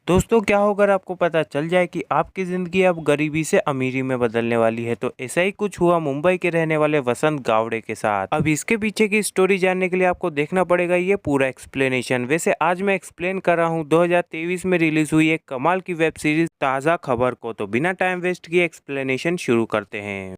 दोस्तों क्या होगा अगर आपको पता चल जाए कि आपकी ज़िंदगी अब गरीबी से अमीरी में बदलने वाली है। तो ऐसा ही कुछ हुआ मुंबई के रहने वाले वसंत गावड़े के साथ। अब इसके पीछे की स्टोरी जानने के लिए आपको देखना पड़ेगा ये पूरा एक्सप्लेनेशन। वैसे आज मैं एक्सप्लेन कर रहा हूँ 2023 में रिलीज हुई एक कमाल की वेब सीरीज ताज़ा खबर को। तो बिना टाइम वेस्ट किए एक्सप्लेनेशन शुरू करते हैं।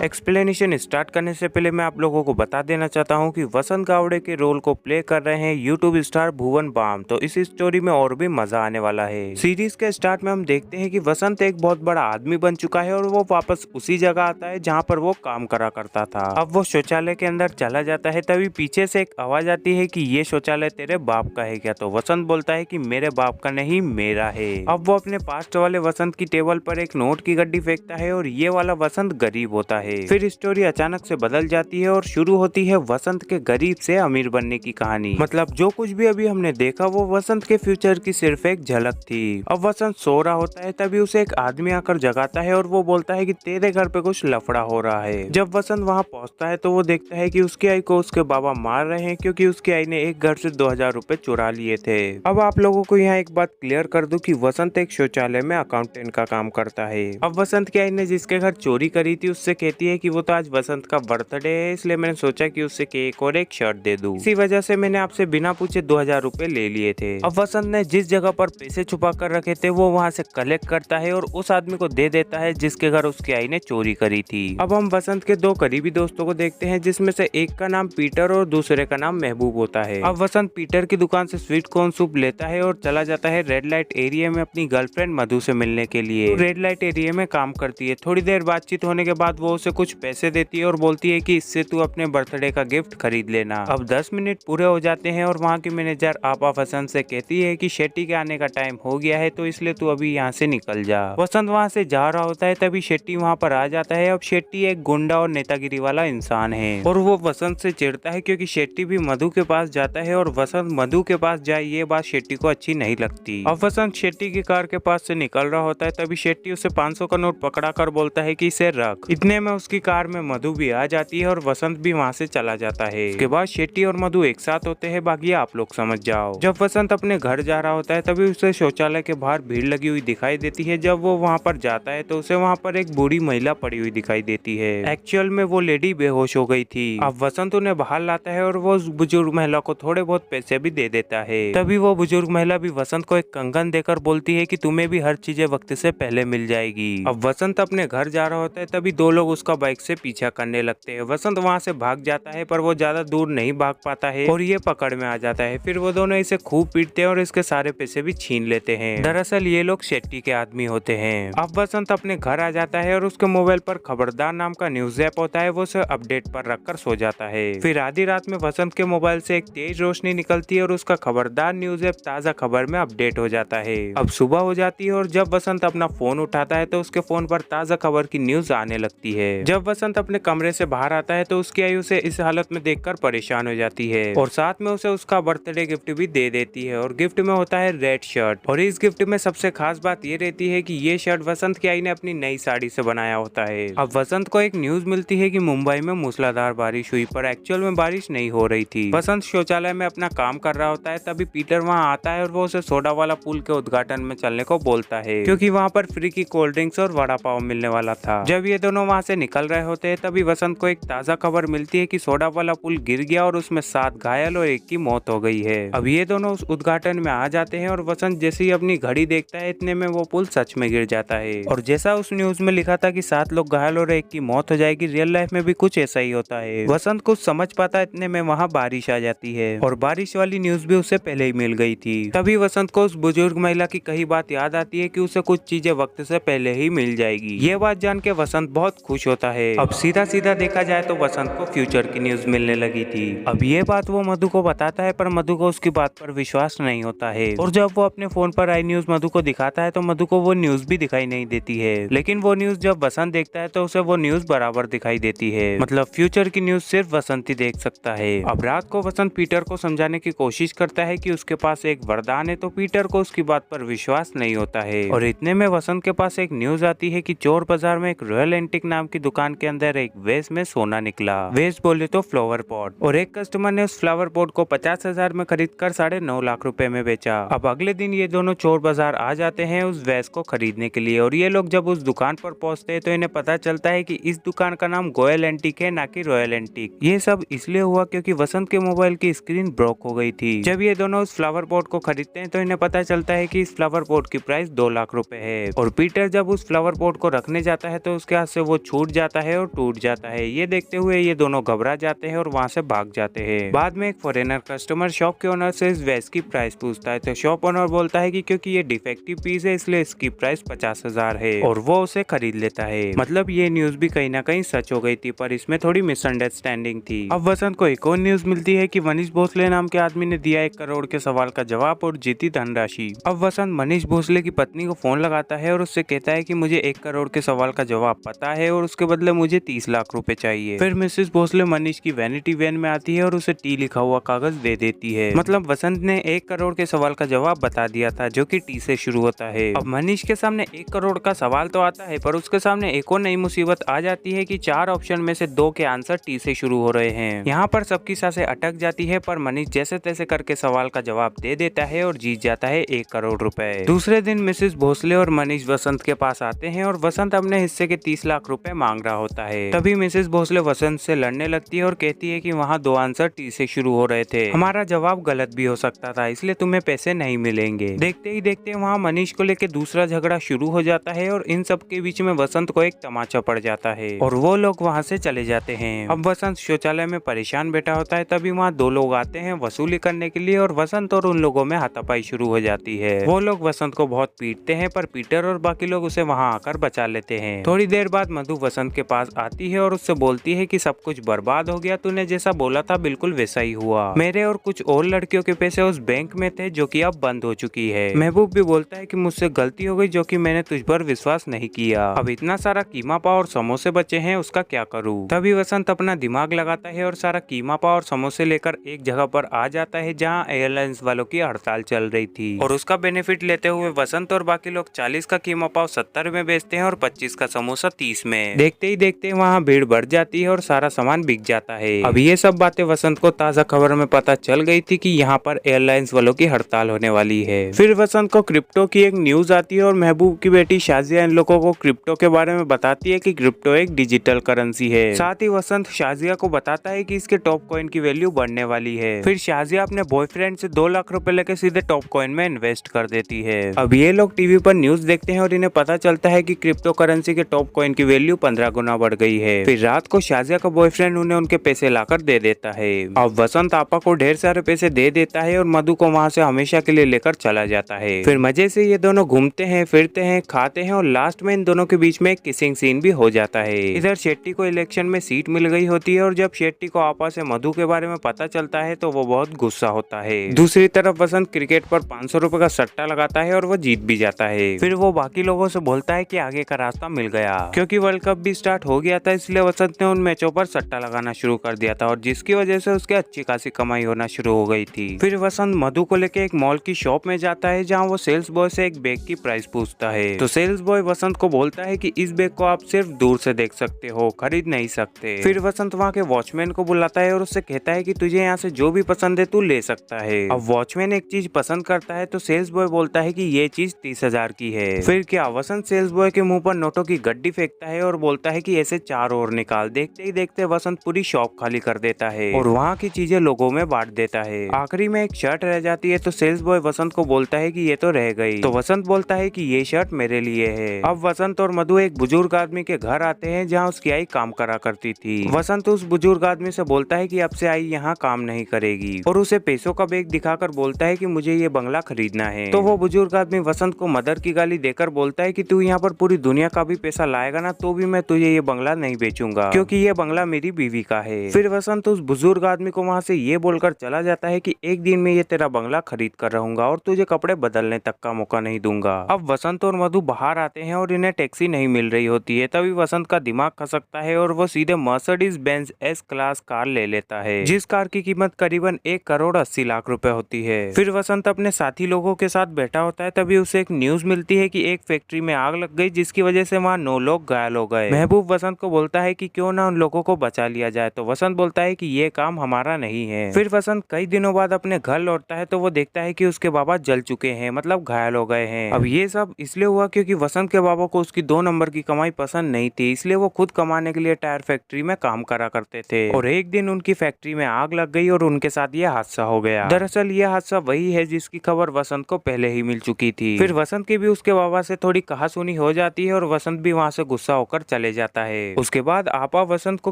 एक्सप्लेनेशन स्टार्ट करने से पहले मैं आप लोगों को बता देना चाहता हूं कि वसंत गावड़े के रोल को प्ले कर रहे हैं यूट्यूब स्टार भुवन बाम। तो इस स्टोरी में और भी मजा आने वाला है। सीरीज के स्टार्ट में हम देखते हैं कि वसंत एक बहुत बड़ा आदमी बन चुका है और वो वापस उसी जगह आता है जहां पर वो काम करा करता था। अब वो शौचालय के अंदर चला जाता है, तभी पीछे से एक आवाज आती है कि ये शौचालय तेरे बाप का है क्या। तो वसंत बोलता है कि मेरे बाप का नहीं, मेरा है। अब वो अपने पास्ट वाले वसंत की टेबल पर एक नोट की गड्डी फेंकता है और ये वाला वसंत गरीब होता है। फिर स्टोरी अचानक से बदल जाती है और शुरू होती है वसंत के गरीब से अमीर बनने की कहानी। मतलब जो कुछ भी अभी हमने देखा वो वसंत के फ्यूचर की सिर्फ एक झलक थी। अब वसंत सो रहा होता है, तभी उसे एक आदमी आकर जगाता है और वो बोलता है कि तेरे घर पे कुछ लफड़ा हो रहा है। जब वसंत वहाँ पहुँचता है तो वो देखता है कि उसकी आई को उसके बाबा मार रहे हैं, क्योंकि उसकी आई ने एक घर से 2000 रुपए चुरा लिए थे। अब आप लोगों को यहाँ एक बात क्लियर कर दूं कि वसंत एक शौचालय में अकाउंटेंट का काम करता है। अब वसंत की आई ने जिसके घर चोरी करी थी उससे कहती है कि वो तो आज वसंत का बर्थडे है, इसलिए मैंने सोचा कि उससे केक और एक शर्ट दे दूं। इसी वजह से मैंने आपसे बिना पूछे 2000 रुपए ले लिए थे। अब वसंत ने जिस जगह पर पैसे छुपा कर रखे थे वो वहाँ से कलेक्ट करता है और उस आदमी को दे देता है जिसके घर उसकी आई ने चोरी करी थी। अब हम वसंत के दो करीबी दोस्तों को देखते हैं, जिसमें से एक का नाम पीटर और दूसरे का नाम महबूब होता है। अब वसंत पीटर की दुकान से स्वीट कॉर्न सूप लेता है और चला जाता है रेड लाइट एरिया में अपनी गर्लफ्रेंड मधु से मिलने के लिए। रेड लाइट एरिया में काम करती है। थोड़ी देर बातचीत होने के बाद वो उसे कुछ पैसे देती है और बोलती है कि इससे तू अपने बर्थडे का गिफ्ट खरीद लेना। अब 10 मिनट पूरे हो जाते हैं और वहाँ की मैनेजर आपा वसंत से कहती है कि शेट्टी के आने का टाइम हो गया है, तो इसलिए तू अभी यहाँ से निकल जा। वसंत वहाँ से जा रहा होता है, तभी शेट्टी वहाँ पर आ जाता है। अब शेट्टी एक गुंडा और नेतागिरी वाला इंसान है और वो वसंत से चिढ़ता है क्योंकि शेट्टी भी मधु के पास जाता है और वसंत मधु के पास जाए ये बात शेट्टी को अच्छी नहीं लगती। अब वसंत शेट्टी की कार के पास से निकल रहा होता है, तभी शेट्टी उसे 500 का नोट पकड़ा कर बोलता है कि इसे रख। इतने में उसकी कार में मधु भी आ जाती है और वसंत भी वहाँ से चला जाता है। उसके बाद शेट्टी और मधु एक साथ होते हैं, बाकी आप लोग समझ जाओ। जब वसंत अपने घर जा रहा होता है तभी उसे शौचालय के बाहर भीड़ लगी हुई दिखाई देती है। जब वो वहाँ पर जाता है तो उसे वहाँ पर एक बूढ़ी महिला पड़ी हुई दिखाई देती है। एक्चुअल में वो लेडी बेहोश हो गई थी। अब वसंत उन्हें बाहर लाता है और वो उस बुजुर्ग महिला को थोड़े बहुत पैसे भी दे देता है। तभी वो बुजुर्ग महिला भी वसंत को एक कंगन देकर बोलती है कि तुम्हें भी हर चीजें वक्त से पहले मिल जाएगी। अब वसंत अपने घर जा रहा होता है, तभी दो लोग उसका बाइक से पीछा करने लगते हैं। वसंत वहाँ से भाग जाता है पर वो ज्यादा दूर नहीं भाग पाता है और ये पकड़ में आ जाता है। फिर वो दोनों इसे खूब पीटते हैं और इसके सारे पैसे भी छीन लेते हैं। दरअसल ये लोग शेट्टी के आदमी होते हैं। अब वसंत अपने घर आ जाता है और उसके मोबाइल पर खबरदार नाम का न्यूज ऐप होता है, वो उसे अपडेट पर रखकर सो जाता है। फिर आधी रात में वसंत के मोबाइल से एक तेज रोशनी निकलती है और उसका खबरदार न्यूज ऐप ताजा खबर में अपडेट हो जाता है। अब सुबह हो जाती है और जब वसंत अपना फोन उठाता है तो उसके फोन पर ताजा खबर की न्यूज आने लगती है। जब वसंत अपने कमरे से बाहर आता है तो उसकी आई उसे इस हालत में देखकर परेशान हो जाती है और साथ में उसे उसका बर्थडे गिफ्ट भी दे देती है और गिफ्ट में होता है रेड शर्ट। और इस गिफ्ट में सबसे खास बात ये रहती है कि ये शर्ट वसंत की आई ने अपनी नई साड़ी से बनाया होता है। अब वसंत को एक न्यूज मिलती है कि मुंबई में मूसलाधार बारिश हुई, पर एक्चुअल में बारिश नहीं हो रही थी। वसंत शौचालय में अपना काम कर रहा होता है, तभी पीटर वहाँ आता है और वो उसे सोडा वाला पुल के उद्घाटन में चलने को बोलता है, क्योंकि वहाँ पर फ्री की कोल्ड ड्रिंक्स और वड़ा पाव मिलने वाला था। जब ये दोनों वहाँ से निकल रहे होते हैं तभी वसंत को एक ताजा खबर मिलती है कि सोडा वाला पुल गिर गया और उसमें 7 घायल और 1 की मौत हो गई है। अब ये दोनों उस उद्घाटन में आ जाते हैं और वसंत जैसे ही अपनी घड़ी देखता है इतने में वो पुल सच में गिर जाता है और जैसा उस न्यूज में लिखा था कि 7 लोग घायल और 1 की मौत हो जाएगी, रियल लाइफ में भी कुछ ऐसा ही होता है। वसंत कुछ समझ पाता है, इतने में वहाँ बारिश आ जाती है और बारिश वाली न्यूज भी उसे पहले ही मिल गई थी। तभी वसंत को उस बुजुर्ग महिला की कही बात याद आती है कि उसे कुछ चीजें वक्त से पहले ही मिल जाएगी। ये बात जान के वसंत बहुत खुश होता है। अब सीधा सीधा देखा जाए तो वसंत को फ्यूचर की न्यूज मिलने लगी थी। अब ये बात वो मधु को बताता है, पर मधु को उसकी बात पर विश्वास नहीं होता है और जब वो अपने फोन पर आई न्यूज मधु को दिखाता है तो मधु को वो न्यूज भी दिखाई नहीं देती है। लेकिन वो न्यूज जब वसंत देखता है तो उसे वो न्यूज बराबर दिखाई देती है। मतलब फ्यूचर की न्यूज सिर्फ वसंत ही देख सकता है। अब रात को वसंत पीटर को समझाने की कोशिश करता है कि उसके पास एक वरदान है, तो पीटर को उसकी बात पर विश्वास नहीं होता है और इतने में वसंत के पास एक न्यूज आती है कि चोर बाजार में एक रॉयल एंटिक नाम की दुकान के अंदर एक वेस में सोना निकला। वेस बोले तो फ्लावर पॉट, और एक कस्टमर ने उस फ्लावर पॉट को 50,000 में खरीद कर 9.5 लाख रुपए में बेचा। अब अगले दिन ये दोनों चोर बाजार आ जाते हैं उस वेस को खरीदने के लिए, और ये लोग जब उस दुकान पर पहुंचते हैं तो इन्हें पता चलता है कि इस दुकान का नाम गोयल एंटीक है, ना कि रॉयल एंटीक। ये सब इसलिए हुआ क्योंकि वसंत के मोबाइल की स्क्रीन ब्रोक हो गई थी। जब ये दोनों उस फ्लावर पॉट को खरीदते हैं तो इन्हें पता चलता है कि इस फ्लावर पॉट की प्राइस 2 लाख रुपए है। और पीटर जब उस फ्लावर पॉट को रखने जाता है तो उसके हाथ से वो छूट जाता है और टूट जाता है। ये देखते हुए ये दोनों घबरा जाते हैं और वहाँ से भाग जाते हैं। बाद में एक फॉरेनर कस्टमर शॉप के ओनर से इस वेस की प्राइस पूछता है तो शॉप ओनर बोलता है कि क्योंकि ये डिफेक्टिव पीस है इसलिए इसकी प्राइस 50,000 है, और वो उसे खरीद लेता है। मतलब ये न्यूज भी कहीं ना कहीं सच हो गई थी, पर इसमें थोड़ी मिसअंडरस्टैंडिंग थी। अब वसंत को एक और न्यूज मिलती है कि मनीष भोसले नाम के आदमी ने दिया 1 करोड़ के सवाल का जवाब और जीती धनराशि। अब वसंत मनीष भोसले की पत्नी को फोन लगाता है और उससे कहता है कि मुझे 1 करोड़ के सवाल का जवाब पता है और उसके बदले मुझे 30 लाख रुपए चाहिए। फिर मिसेस भोसले मनीष की वैनिटी वैन में आती है और उसे टी लिखा हुआ कागज दे देती है। मतलब वसंत ने 1 करोड़ के सवाल का जवाब बता दिया था जो कि टी से शुरू होता है। अब मनीष के सामने 1 करोड़ का सवाल तो आता है, पर उसके सामने एक और नई मुसीबत आ जाती है कि 4 ऑप्शन में से 2 के आंसर टी से शुरू हो रहे हैं। यहाँ पर सबकी सांसें अटक जाती है, पर मनीष जैसे तैसे करके सवाल का जवाब दे देता है और जीत जाता है 1 करोड़ रुपए। दूसरे दिन मिसेस भोसले और मनीष वसंत के पास आते हैं और वसंत अपने हिस्से के 30 लाख रुपए मांग रहा होता है। तभी मिसेस भोसले वसंत से लड़ने लगती है और कहती है कि वहाँ 2 आंसर टी से शुरू हो रहे थे, हमारा जवाब गलत भी हो सकता था, इसलिए तुम्हें पैसे नहीं मिलेंगे। देखते ही देखते वहाँ मनीष को लेकर दूसरा झगड़ा शुरू हो जाता है और इन सब के बीच में वसंत को एक तमाचा पड़ जाता है और वो लोग वहाँ से चले जाते हैं। अब वसंत शौचालय में परेशान बैठा होता है, तभी वहाँ 2 लोग आते हैं वसूली करने के लिए और वसंत और उन लोगों में हाथापाई शुरू हो जाती है। वो लोग वसंत को बहुत पीटते हैं, पर पीटर और बाकी लोग उसे वहाँ आकर बचा लेते हैं। थोड़ी देर बाद मधु वसंत के पास आती है और उससे बोलती है कि सब कुछ बर्बाद हो गया, तूने जैसा बोला था बिल्कुल वैसा ही हुआ। मेरे और कुछ और लड़कियों के पैसे उस बैंक में थे जो कि अब बंद हो चुकी है। महबूब भी बोलता है कि मुझसे गलती हो गई जो कि मैंने तुझ पर विश्वास नहीं किया। अब इतना सारा कीमा पाव और समोसे बचे हैं, उसका क्या करूँ। तभी वसंत अपना दिमाग लगाता है और सारा कीमा पाव और समोसे लेकर एक जगह पर आ जाता है जहाँ एयरलाइंस वालों की हड़ताल चल रही थी, और उसका बेनिफिट लेते हुए वसंत और बाकी लोग 40 का कीमा पाव 70 में बेचते हैं और 25 का समोसा 30 में। देखते ही देखते वहाँ भीड़ बढ़ जाती है और सारा सामान बिक जाता है। अब ये सब बातें वसंत को ताजा खबर में पता चल गई थी कि यहाँ पर एयरलाइंस वालों की हड़ताल होने वाली है। फिर वसंत को क्रिप्टो की एक न्यूज आती है और महबूब की बेटी शाजिया इन लोगों को क्रिप्टो के बारे में बताती है कि क्रिप्टो एक डिजिटल करेंसी है। साथ ही वसंत शाजिया को बताता है कि इसके टॉप कॉइन की वैल्यू बढ़ने वाली है। फिर शाजिया अपने बॉयफ्रेंड से 2 लाख रुपए लेकर सीधे टॉप कॉइन में इन्वेस्ट कर देती है। अब ये लोग टीवी पर न्यूज देखते हैं और इन्हें पता चलता है कि क्रिप्टो करेंसी के टॉप कॉइन की वैल्यू 15 गुना बढ़ गई है। फिर रात को शाजिया का बॉयफ्रेंड उन्हें उनके पैसे लाकर दे देता है। अब वसंत आपा को ढेर सारे पैसे दे देता है और मधु को वहाँ से हमेशा के लिए लेकर चला जाता है। फिर मजे से ये दोनों घूमते हैं, फिरते हैं, खाते हैं और लास्ट में इन दोनों के बीच में एक किसिंग सीन भी हो जाता है। इधर शेट्टी को इलेक्शन में सीट मिल गई होती है और जब शेट्टी को आपा से मधु के बारे में पता चलता है तो वो बहुत गुस्सा होता है। दूसरी तरफ वसंत क्रिकेट पर 500 रुपए का सट्टा लगाता है और वो जीत भी जाता है। फिर वो बाकी लोगों से बोलता है कि आगे का रास्ता मिल गया। क्योंकि वर्ल्ड कप भी स्टार्ट हो गया था, इसलिए वसंत ने उन मैचों पर सट्टा लगाना शुरू कर दिया था और जिसकी वजह से उसके अच्छी खासी कमाई होना शुरू हो गई थी। फिर वसंत मधु को लेकर एक मॉल की शॉप में जाता है जहाँ वो सेल्स बॉय से एक बैग की प्राइस पूछता है। तो सेल्स बॉय वसंत को बोलता है कि इस बैग को आप सिर्फ दूर से देख सकते हो, खरीद नहीं सकते। फिर वसंत वहाँ के वॉचमैन को बुलाता है और उससे कहता है कि तुझे यहाँ से जो भी पसंद है तू ले सकता है। अब वॉचमैन एक चीज पसंद करता है तो सेल्स बॉय बोलता है कि ये चीज 30,000 की है। फिर क्या वसंत सेल्स बॉय के मुंह पर नोटों की गड्डी फेंकता है और बोलता है कि ऐसे 4 और निकाल। देखते ही देखते वसंत पूरी शॉप खाली कर देता है और वहाँ की चीजें लोगों में बांट देता है। आखिरी में एक शर्ट रह जाती है तो सेल्स बॉय वसंत को बोलता है कि ये तो रह गई। तो वसंत बोलता है कि ये शर्ट मेरे लिए है। अब वसंत और मधु एक बुजुर्ग आदमी के घर आते हैं जहाँ उसकी आई काम करा करती थी। वसंत उस बुजुर्ग आदमी से बोलता है कि अब से आई यहाँ काम नहीं करेगी और उसे पैसों का बैग दिखाकर बोलता है कि मुझे ये बंगला खरीदना है। तो वो बुजुर्ग आदमी वसंत को मदर की गाली देकर बोलता है कि तू यहाँ पर पूरी दुनिया का भी पैसा लाएगा ना तो भी मैं तुझे ये बंगला नहीं बेचूंगा क्योंकि ये बंगला मेरी बीवी का है। फिर वसंत उस बुजुर्ग आदमी को वहाँ से ये बोलकर चला जाता है कि एक दिन में ये तेरा बंगला खरीद कर रहूंगा और तुझे कपड़े बदलने तक का मौका नहीं दूंगा। अब वसंत और मधु बाहर आते हैं और इन्हें टैक्सी नहीं मिल रही होती है। तभी वसंत का दिमाग खसकता है और वो सीधे Mercedes Benz S class car ले लेता है जिस कार की कीमत करीबन 1 करोड़ 80 लाख रुपए होती है। फिर वसंत अपने साथी लोगों के साथ बैठा होता है, तभी उसे एक न्यूज मिलती है कि एक फैक्ट्री में आग लग गई जिसकी वजह से वहाँ 9 लोग घायल हो गए। महबूब वसंत को बोलता है कि क्यों ना उन लोगों को बचा लिया जाए। तो वसंत बोलता है कि ये काम हमारा नहीं है। फिर वसंत कई दिनों बाद अपने घर लौटता है तो वो देखता है कि उसके बाबा जल चुके हैं, मतलब घायल हो गए हैं। अब ये सब इसलिए हुआ क्योंकि वसंत के बाबा को उसकी 2 नंबर की कमाई पसंद नहीं थी, इसलिए वो खुद कमाने के लिए टायर फैक्ट्री में काम करा करते थे। और एक दिन उनकी फैक्ट्री में आग लग गई और उनके साथ ये हादसा हो गया। दरअसल ये हादसा वही है जिसकी खबर वसंत को पहले ही मिल चुकी थी। फिर वसंत की भी उसके बाबा से थोड़ी कहासुनी हो जाती है और वसंत भी वहाँ से गुस्सा होकर चले जाता है। उसके बाद आपा वसंत को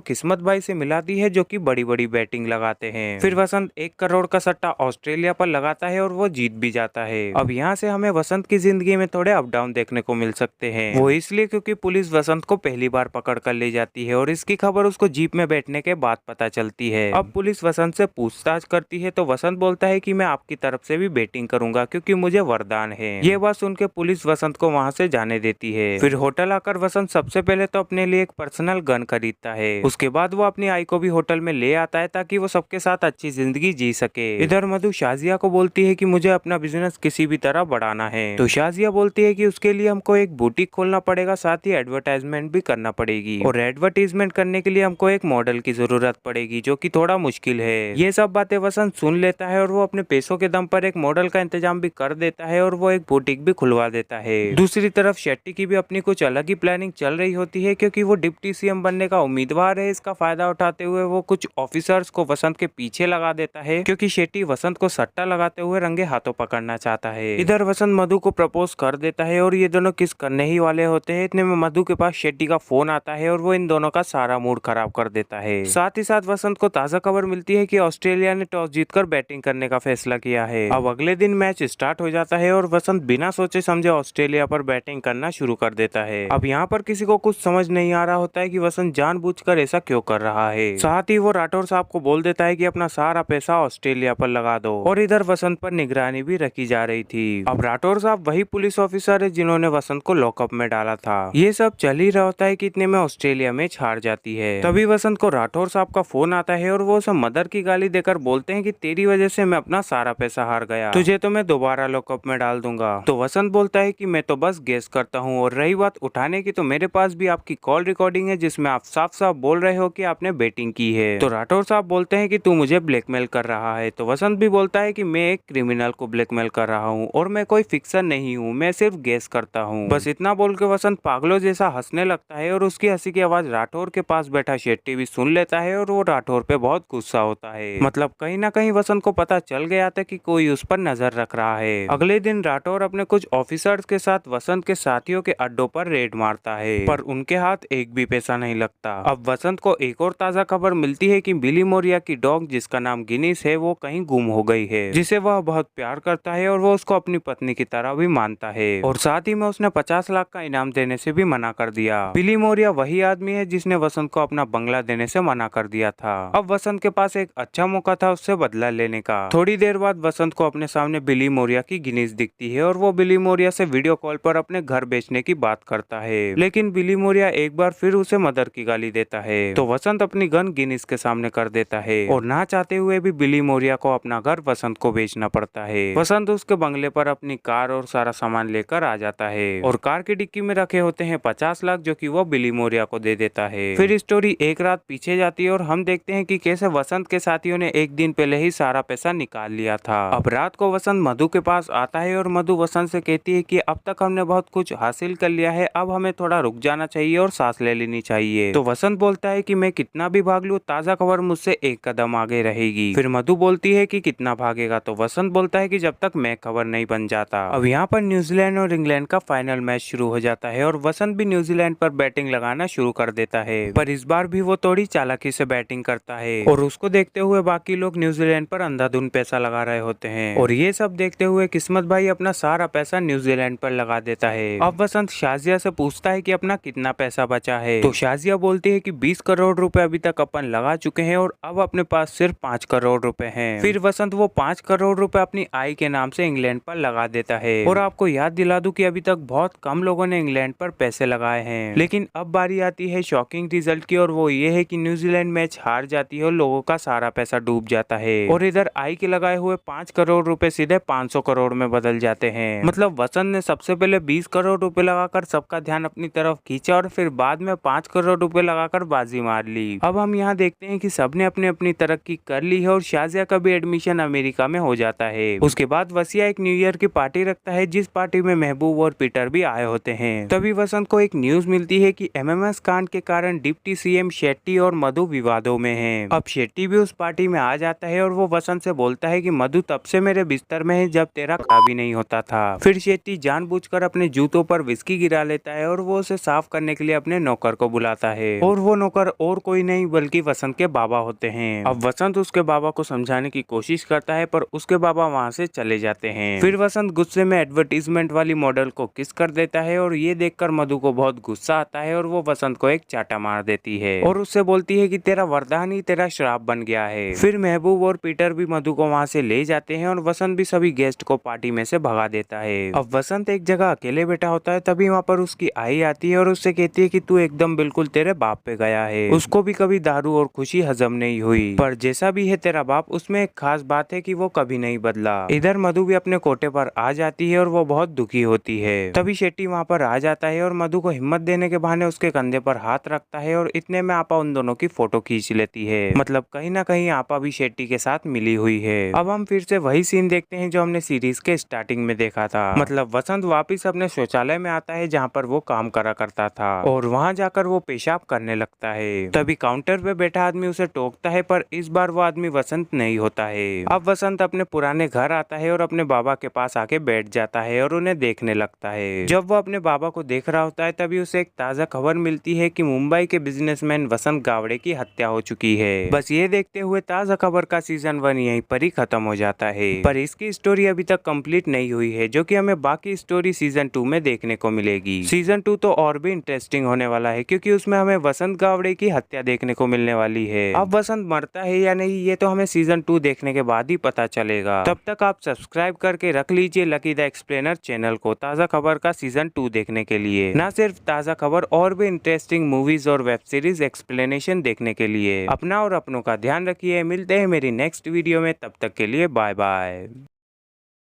किस्मत भाई से मिलाती है जो कि बड़ी बड़ी बैटिंग लगाते हैं। फिर वसंत 1 करोड़ का सट्टा ऑस्ट्रेलिया पर लगाता है और वो जीत भी जाता है। अब यहाँ से हमें वसंत की जिंदगी में थोड़े अप डाउन देखने को मिल सकते हैं। वो इसलिए क्योंकि पुलिस वसंत को पहली बार पकड़ कर ले जाती है और इसकी खबर उसको जीप में बैठने के बाद पता चलती है। अब पुलिस वसंत से पूछताछ करती है तो वसंत बोलता है कि मैं आपकी तरफ से भी बैटिंग करूंगा क्योंकि मुझे वरदान है। ये बात सुन के पुलिस वसंत को वहाँ से जाने देती है। फिर होटल आकर वसंत सबसे पहले तो अपने लिए एक पर्सनल गन खरीदता है। उसके बाद वो अपनी आई को भी होटल में ले आता है ताकि वो सबके साथ अच्छी जिंदगी जी सके। इधर मधु शाजिया को बोलती है कि मुझे अपना बिजनेस किसी भी तरह बढ़ाना है। तो शाजिया बोलती है कि उसके लिए हमको एक बुटीक खोलना पड़ेगा, साथ ही एडवर्टाइजमेंट भी करना पड़ेगी और एडवर्टाइजमेंट करने के लिए हमको एक मॉडल की जरूरत पड़ेगी जो कि थोड़ा मुश्किल है। ये सब बातें वसंत सुन लेता है और वो अपने पैसों के दम पर एक मॉडल का इंतजाम भी कर देता है और वो एक बुटीक भी खुलवा देता है। दूसरी तरफ शेट्टी की भी अपनी कुछ अलग ही प्लानिंग चल रही होती है क्योंकि वो डिप्टी सीएम बनने का उम्मीदवार है। इसका फायदा उठाते हुए वो कुछ ऑफिसर्स को वसंत के पीछे लगा देता है क्योंकि शेट्टी वसंत को सट्टा लगाते हुए रंगे हाथों पकड़ना चाहता है। इधर वसंत मधु को प्रपोज कर देता है और ये दोनों किस करने ही वाले होते हैं। इतने में मधु के पास शेट्टी का फोन आता है और वो इन दोनों का सारा मूड खराब कर देता है। साथ ही साथ वसंत को ताजा खबर मिलती है कि ऑस्ट्रेलिया ने टॉस जीतकर बैटिंग करने का फैसला किया है। अब अगले दिन मैच स्टार्ट हो जाता है और वसंत बिना सोचे समझे ऑस्ट्रेलिया पर बैटिंग करना शुरू कर देता है। अब यहाँ पर किसी को कुछ समझ नहीं आ रहा होता है कि वसंत जानबूझकर ऐसा क्यों कर रहा है। साथ ही वो राठौर साहब को बोल देता है कि अपना सारा पैसा ऑस्ट्रेलिया पर लगा दो और इधर वसंत पर निगरानी भी रखी जा रही थी। अब राठौर साहब वही पुलिस ऑफिसर है जिन्होंने वसंत को लॉकअप में डाला था। ये सब चल ही रहा होता है कि इतने में ऑस्ट्रेलिया मैच हार जाती है। तभी वसंत को राठौर साहब का फोन आता है और वो उसे मदर की गाली देकर बोलते हैं कि तेरी वजह से मैं अपना सारा पैसा हार गया, तुझे तो मैं दोबारा लॉकअप में डाल दूंगा। तो वसंत बोलता है कि मैं तो बस गेस करता हूँ और रही बात उठाने की तो मेरे पास भी आपकी कॉल रिकॉर्डिंग है जिसमें आप साफ साफ बोल रहे हो कि आपने बैटिंग की है। तो राठौर साहब बोलते हैं कि तू मुझे ब्लैकमेल कर रहा है। तो वसंत भी बोलता है कि मैं एक क्रिमिनल को ब्लैकमेल कर रहा हूँ और मैं कोई फिक्सर नहीं हूँ, मैं सिर्फ गेस करता हूँ। बस इतना बोल के वसंत पागलों जैसा हंसने लगता है और उसकी हंसी की आवाज राठौर के पास बैठा शेट्टी भी सुन लेता है और वो राठौर पे बहुत गुस्सा होता है। मतलब कहीं ना कहीं वसंत को पता चल गया था कि कोई उस पर नजर रख रहा है। अगले दिन राठौर अपने कुछ ऑफिसर्स के साथ वसंत के साथियों के अड्डों पर रेड मारता है पर उनके हाथ एक भी पैसा नहीं लगता। अब वसंत को एक और ताजा खबर मिलती है कि बिली मोरिया की डॉग जिसका नाम गिनीस है वो कहीं गुम हो गई है, जिसे वह बहुत प्यार करता है और वो उसको अपनी पत्नी की तरह भी मानता है और साथ ही में उसने 50 लाख का इनाम देने से भी मना कर दिया। बिली मोरिया वही आदमी है जिसने वसंत को अपना बंगला देने से मना कर दिया था। अब वसंत के पास एक अच्छा मौका था उससे बदला लेने का। थोड़ी देर बाद वसंत को अपने सामने बिली मोरिया की गिनीस दिखती है और वो बिली मोरिया से वीडियो कॉल पर अपने घर बेचने की बात करता है, लेकिन बिली मोरिया एक बार फिर उसे मदर की गाली देता है। तो वसंत अपनी गन गिनीस के सामने कर देता है और ना चाहते हुए भी बिली मोरिया को अपना घर वसंत को बेचना पड़ता है। वसंत उसके बंगले पर अपनी कार और सारा सामान लेकर आ जाता है और कार की डिक्की में रखे होते हैं 50 लाख जो कि वो बिली मोरिया को दे देता है। फिर स्टोरी एक रात पीछे जाती है और हम देखते हैं कि कैसे वसंत के साथियों ने एक दिन पहले ही सारा पैसा निकाल लिया था। अब रात को वसंत मधु के पास आता है और मधु वसंत से कहती है कि अब तक हमने बहुत कुछ हासिल कर लिया है, अब हमें थोड़ा रुक जाना चाहिए और सांस ले लेनी चाहिए। तो वसंत बोलता है कि मैं कितना भी भाग लूं ताजा खबर मुझसे एक कदम आगे रहेगी। फिर मधु बोलती है कि कितना भागेगा, तो वसंत बोलता है कि जब तक मैं खबर नहीं बन जाता। अब यहाँ पर न्यूजीलैंड और इंग्लैंड का फाइनल मैच शुरू हो जाता है और वसंत भी न्यूजीलैंड पर बैटिंग लगाना शुरू कर देता है, पर इस बार भी वो थोड़ी चालाकी से बैटिंग करता है और उसको देखते हुए बाकी लोग न्यूजीलैंड पर अंधाधुंध पैसा लगा रहे होते हैं और ये सब देखते हुए किस्मत भाई अपना सारा पैसा न्यूजीलैंड पर लगा देता है। अब वसंत शाजिया से पूछता है कि अपना कितना पैसा बचा है, तो शाजिया बोलती है कि 20 करोड़ रुपए अभी तक अपन लगा चुके हैं और अब अपने पास सिर्फ 5 करोड़ रुपए हैं। फिर वसंत वो 5 करोड़ रुपए अपनी आई के नाम से इंग्लैंड पर लगा देता है और आपको याद दिला दूं कि अभी तक बहुत कम लोगों ने इंग्लैंड पर पैसे लगाए हैं, लेकिन अब बारी आती है शॉकिंग रिजल्ट की और वो ये है कि न्यूजीलैंड मैच हार जाती है और लोगों का सारा पैसा डूब जाता है और इधर आई के लगाए हुए 5 करोड़ रुपए सीधे 500 करोड़ में बदल जाते हैं। मतलब वसंत ने सबसे पहले 20 करोड़ रुपए लगाकर सबका ध्यान अपनी तरफ खींचा और फिर बाद में 5 करोड़ रुपए लगाकर बाजी मार ली। अब हम यहाँ देखते हैं कि सबने अपनी अपनी तरक्की कर ली है और शाजिया का भी एडमिशन अमेरिका में हो जाता है। उसके बाद वसिया एक न्यू ईयर की पार्टी रखता है, जिस पार्टी में महबूब और पीटर भी आए होते हैं। तभी वसंत को एक न्यूज मिलती है कि एमएमएस कांड के कारण डिप्टी सीएम शेट्टी और मधु विवादों में हैं। अब शेट्टी भी उस पार्टी में आ जाता है और वो वसंत से बोलता है कि मधु तब से मेरे बिस्तर में है जब तेरा खा भी नहीं होता था। फिर शेट्टी जानबूझकर अपने जूतों पर विस्की गिरा लेता है और वो उसे साफ करने के लिए अपने नौकर को बुलाता है और वो नौकर और कोई नहीं बल्कि वसंत के बाबा होते हैं। अब वसंत उसके बाबा को समझाने की कोशिश करता है पर उसके बाबा वहाँ से चले जाते हैं। फिर वसंत गुस्से में एडवर्टीजमेंट वाली मॉडल को किस कर देता है और ये देखकर मधु को बहुत गुस्सा आता है और वो वसंत को एक चाटा मार देती है और उससे बोलती है कि तेरा वरदान ही तेरा श्राप बन गया है। फिर महबूब और पीटर भी मधु को वहाँ से ले जाते हैं और वसंत भी सभी गेस्ट को पार्टी में से भगा देता है। अब वसंत एक जगह अकेले बैठा होता है, तभी वहाँ पर उसकी आई आती है और उससे कहती है कि तू एकदम बिल्कुल तेरे बाप पे गया है, उसको भी कभी दारू और खुशी हजम नहीं हुई, पर जैसा भी है तेरा बाप उसमें एक खास बात है कि वो कभी नहीं बदला। इधर मधु भी अपने कोटे पर आ जाती है और वो बहुत दुखी होती है। तभी शेट्टी वहाँ पर आ जाता है और मधु को हिम्मत देने के बहाने उसके कंधे पर हाथ रखता है और इतने में आपा उन दोनों की फोटो खींच लेती है। मतलब कहीं ना कहीं आपा भी शेट्टी के साथ मिली हुई है। अब हम फिर से वही सीन देखते हैं जो हमने सीरीज के स्टार्टिंग में देखा था। मतलब वसंत वापिस अपने शौचालय में आता है जहाँ पर वो काम करा करता था और वहाँ जाकर वो पेशाब करने लगता है। तभी काउंटर पे बैठा आदमी उसे टोकता है पर इस बार वो आदमी वसंत नहीं होता है। अब वसंत अपने पुराने घर आता है और अपने बाबा के पास आके बैठ जाता है और उन्हें देखने लगता है। जब वो अपने बाबा को देख रहा होता है तभी उसे एक ताजा खबर मिलती है कि मुंबई के बिजनेसमैन वसंत गावड़े की हत्या हो चुकी है। बस ये देखते हुए ताजा खबर का सीजन 1 यहीं पर ही खत्म हो जाता है, पर इसकी स्टोरी अभी तक कंप्लीट नहीं हुई है, जो कि हमें बाकी स्टोरी सीजन 2 में देखने को मिलेगी। सीजन 2 तो और भी इंटरेस्टिंग होने वाला है क्योंकि उसमें हमें वसंत गावड़े की हत्या देखने को मिलने वाली है। अब वसंत मरता है या नहीं ये तो हमें सीजन 2 देखने के बाद ही पता चलेगा। तब तक आप सब्सक्राइब करके रख लीजिए लकी द एक्सप्लेनर चैनल को ताजा खबर का सीजन 2 देखने के लिए। न सिर्फ ताजा खबर और भी इंटरेस्टिंग मूवीज और वेब सीरीज एक्सप्लेनेशन देखने के लिए। अपना और अपनों का ध्यान रखिए। मिलते हैं मेरी नेक्स्ट वीडियो में, तब तक के लिए बाय बाय।